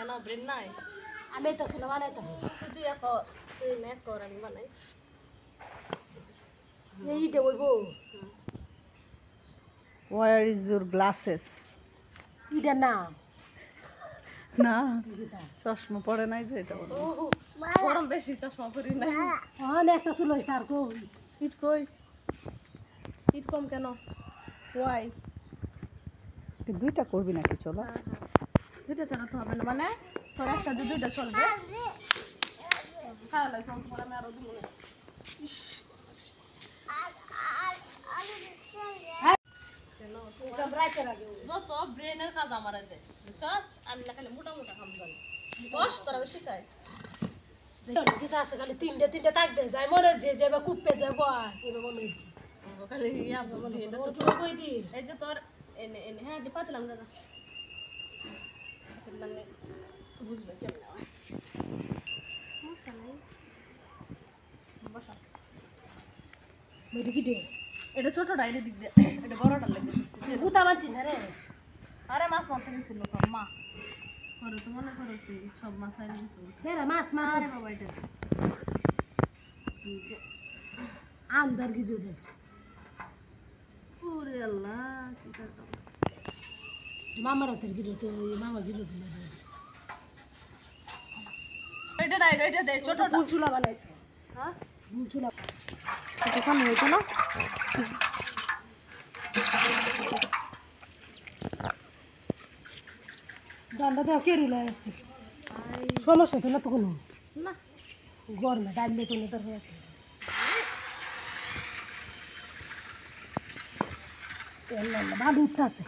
কেন ব্রেন নাই আমি তো শুনে বানাইতাম তুই এক কর আমি বানাই এই দে বলবো Where is your glasses? ইটা না না চশমা পরে নাই যে এটা বলো গরম বেশি চশমা পরি নাই হ্যাঁ একটা চুলো স্যার কো হিট কই হিট কম কেন ওয়াই তুই দুইটা করবি নাকি চলো দুইটা চালাতে হবে না মানে তোর একটা দিয়ে দুইটা চলবে খাওয়া ফোন করে আমি আরো দিব যত ব্রেনের কাজ আমার আছে বুঝছস আমি না খালি মোটা মোটা কাম জানি বস তোরা শিখাই গীতা আছে খালি তিনটে তিনটে তাক দে যায় মনে হচ্ছে যে এবার কুপে দেব এবার মনে হচ্ছে খালি ইয়া বলি এটা তো কি কই দি এই যে তোর এনে এনে হ্যাঁ দিয়ে পাতলাম দাদা মানে বুঝবে কেমন হয় বসা মেয়েটা কি দে এটা ছোটটা এটা দিক দিয়ে এটা বড়টা লেগে দিচ্ছে গুতা মানছি না রে আরে মাছ মারতে গেছিল তোর মা করে তো মনে করেছি সব মাছ আইলে গেছিল রে মাছ মাছ আরে বাবা এটা আন্দার কি জোরে ওরে আল্লাহ কি করতাম মামার হাতের গিরো তো মামা গিরো দিল এটা না এটা দে ছোটটা ফুল চুলা বানাইছে হ্যাঁ ফুল চুলা এটা কোন হইতো না ডান্ডা দেওয়া কে রুলে আসছে সমস্যা তো না তো কোনো না গরমে ডাইলে কোনো তোর হয়ে আছে ভালো উঠতে আছে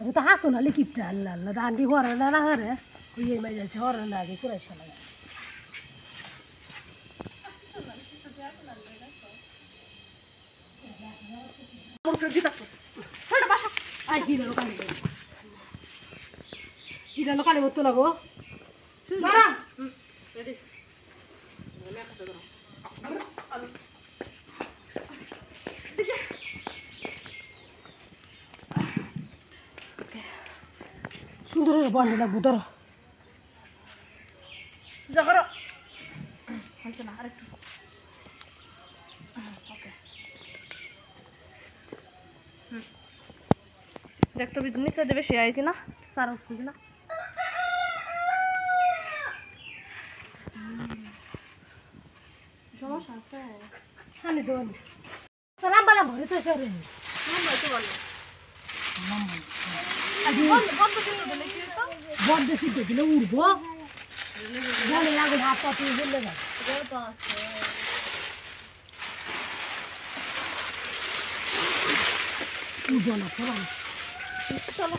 এটা তো হাসো না লিখিপটা আল্লাহ আল্লাহ দান্ডি হরে না না হরে ওই মাই যাচ্ছে হরে না আগে করে আসে না আই কি লোকালে কি লোকালে মতো না গো দাঁড়া রেডি সুন্দর বন্ধ লাগবো ধরো যা করো হইতো না আরেকটু ওকে দেখ তো নিচে দেবে সে আই কিনা সারা উঠছে কিনা সমস্যা আছে খালি দোন তো লম্বা লম্বা হয়ে তো সরে নাম্বার তো বলো বন্ধ করে দিলে কি হতো বন্ধ সিদ্ধ দিলে উড়বো জানে আগুন হাত পা তুই বললে না এটাও তো আছে উড়বো না ফোরান চলো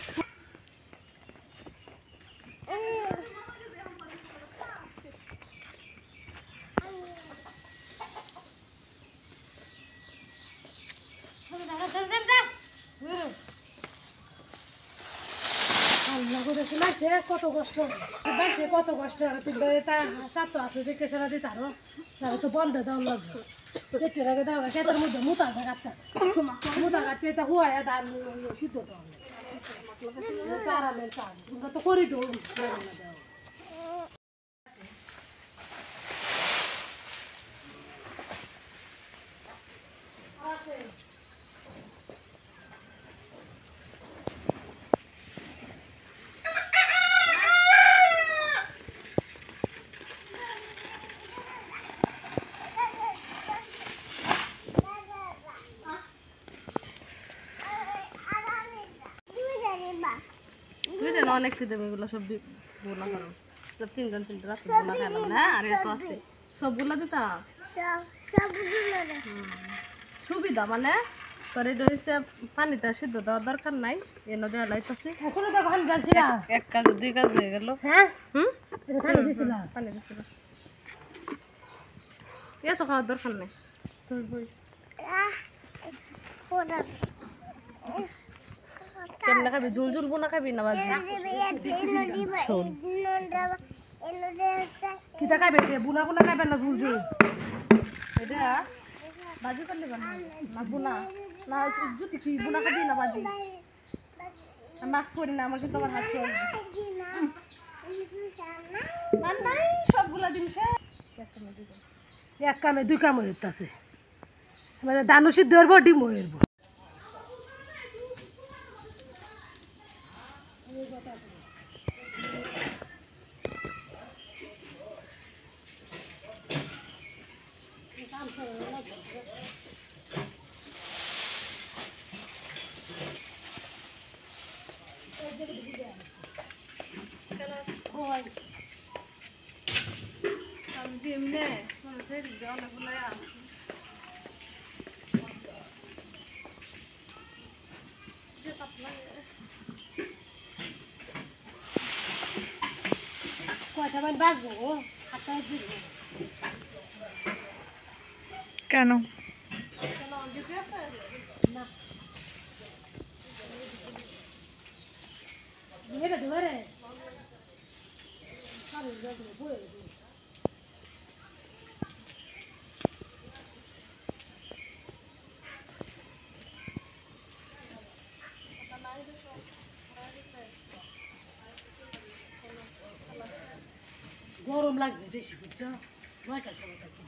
আল্লাহ করে লাগছে কত কষ্ট লাগছে কত কষ্ট তুই তা সাত আছে দেখে সারা দিতে আরো তারা তো বন্ধ দেওয়া লাগবে পেটের আগে দেওয়া খেতের মধ্যে মুতা কাটতে মুতা কাটতে এটা হুয়ায় ধান সিদ্ধ দেওয়া চারামের কাজ তোমরা তো করি দৌ অনেক খিদে এগুলো সব বোনা করো সব তিনজন তিনটে রাত্রে বোনা খাইলাম না আর এত আছে সবগুলো দিতা সুবিধা মানে তোর এটা হচ্ছে পানিটা সিদ্ধ দেওয়ার দরকার নাই এনে দেওয়া লাইতেছি এখনো তো ওখানে যাচ্ছি না এক কাজ দুই কাজ হয়ে গেল হ্যাঁ হুম এটা খালি দিছিলাম পানি দিছিল এত খাওয়ার দরকার নেই তোর বই কেমনে খাবি ঝুল ঝুল বোনা খাবি না বাজি শোন কিটা খাইবে বুনা বুনা খাইবে না ঝুল ঝুল এটা বাজি করলে না বোনা না যদি কি বোনা খাবি না বাজি মাছ করি না আমার কিন্তু আমার হাত এক কামে দুই কাম হইতাছে মানে ধানও সিদ্ধ হইব ডিম হইব ডিম নে অনেকগুলো কয়টা মান বাজবো ও 8টা বাজবে কেন? না ধরে ধরে গরম লাগবে বেশি বুঝছো 9টার সময় থাকি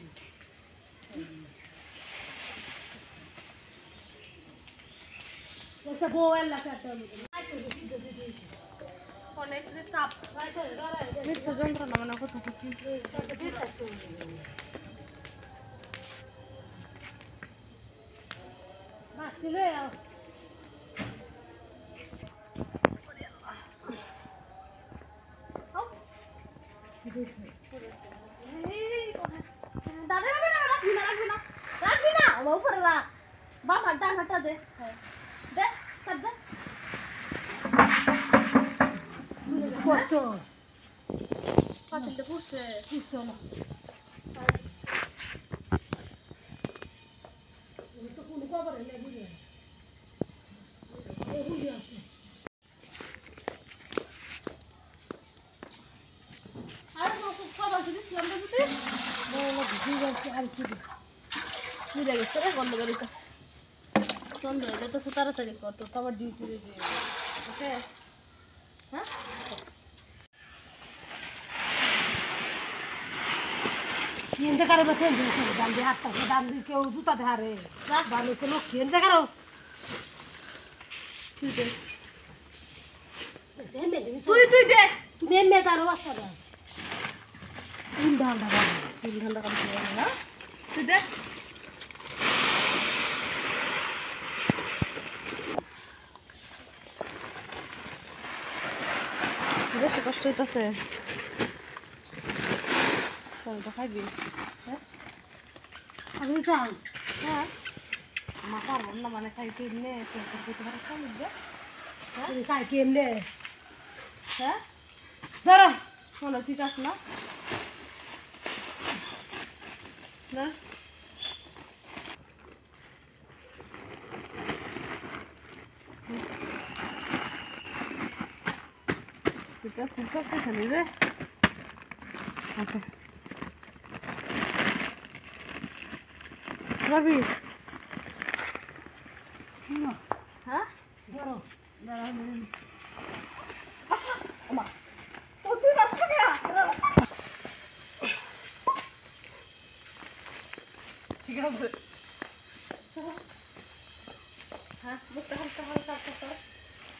ওটা বউ এলাকা অনেক চাপ মৃত্যু যন্ত্রণা মানে কত কিছু মাছ তুলে কষ্ট পাতিলটা পুড়ছে বুঝছো না তো কোনো খবর নেই বুঝে এই বুঝে আছে আর খবর দিচ্ছিলাম তো যদি বড় ভিজে যাচ্ছে আর কি বুঝে গেছে রে গন্ধ বেরিতেছে গন্ধ হয়ে যেতেছে তাড়াতাড়ি কর তো আবার ডিউটি দিয়ে ওকে হ্যাঁ কিনতে কারো বা তেল দিয়েছে দাম দিয়ে 8 টাকা দাম দিয়ে কেউ জুতাতে হারে ভালো ছিল কিনতে কারো তুই তুই দে তুমি এমনি তারও বাচ্চা দাও 3 ঘন্টা কাম 3 ঘন্টা কাম করে না তুই দে বেশি কষ্ট হইতেছে খাইবি হ্যাঁ আমি চাই হ্যাঁ আমার পারবো না মানে খাইতে এমনি খেতে পারে খাই দে তুমি খাই কি এমনি হ্যাঁ ধরো শোনো ঠিক আছে না না এটা খুব শক্তিশালী রে ওকে রবি হ্যাঁ ধরো মা তো তুই বাচ্চা কে ঠিক আছে হ্যাঁ বুঝতে হালকা হালকা হালকা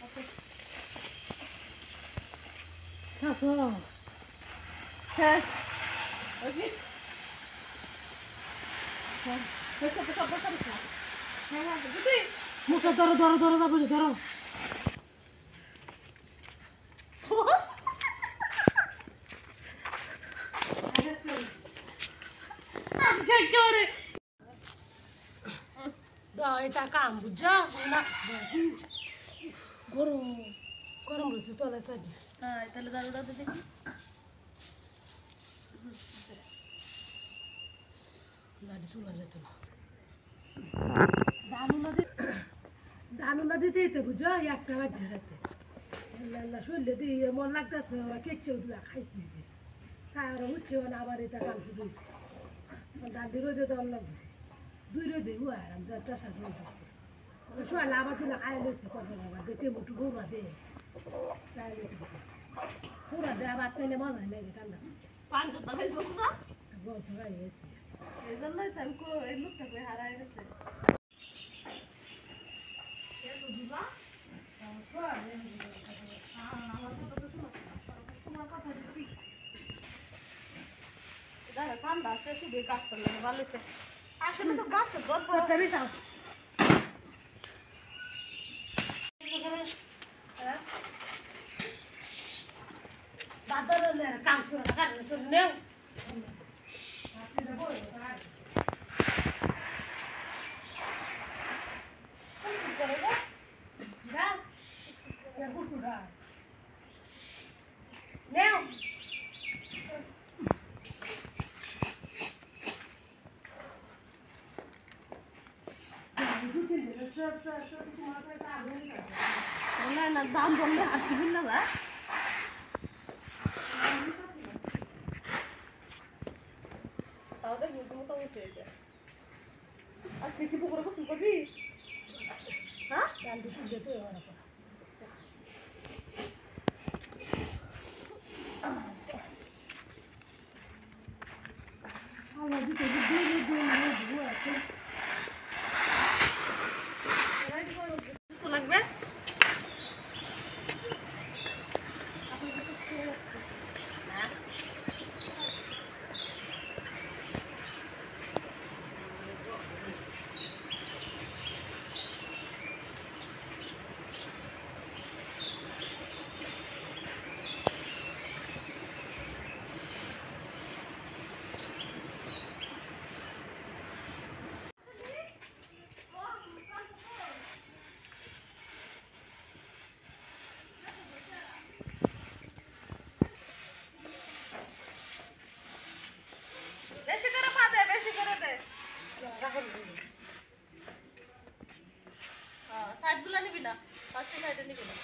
ওকে শাশো হ্যাঁ ওকে হ্যাঁ বসে বসে বসে বসে হ্যাঁ হ্যাঁ বুঝি মুখে ধরো ধরো ধরো ধরো ধরো এটা কাম বুঝছো না গরম গরম রয়েছে তলে সাইডে হ্যাঁ তাহলে দারুটা তো দেখি গাড়ি চলে যেত না ধানু নদীতে যেতে বুঝছো একটা বাজছে রাতে শুনলে দিয়ে মন লাগতেছে ওরা কেচেও দিলা খাইছি তাই ওরা উঠছে না আবার এটা কাম শুরু হয়েছে দাদি রোদে দল লাগবে 2 রোদে হুয়া আরাম একটা সাথে হয়েছে শোয়ালে আবার তুলা খাই লইছে করবে বাবা দেখে মুঠু ঘুরা দে খাই লইছে ঘুরা দে আবার চাইলে মজা নেই ঠান্ডা পাঁচ জোতা খাইছো না বহুত খাই হয়েছে এই জন্যই তো আমি এই লোকটা কই হারাই গেছে ঠান্ডা আছে শুধু গাছ করলে ভালো হয়েছে আসলে তো গাছের গল্প কাম শুরু নেও নেও না না দাম বললে আসবেন না বা তাও দেখ বুঝতে মতো হয়েছে আর কি পুকুরে গোসল করবি হ্যাঁ লাগবে বেশি করে পা দে বেশি করে দে সাইডগুলো নিবি না ফার্স্ট সাইডে নিবি না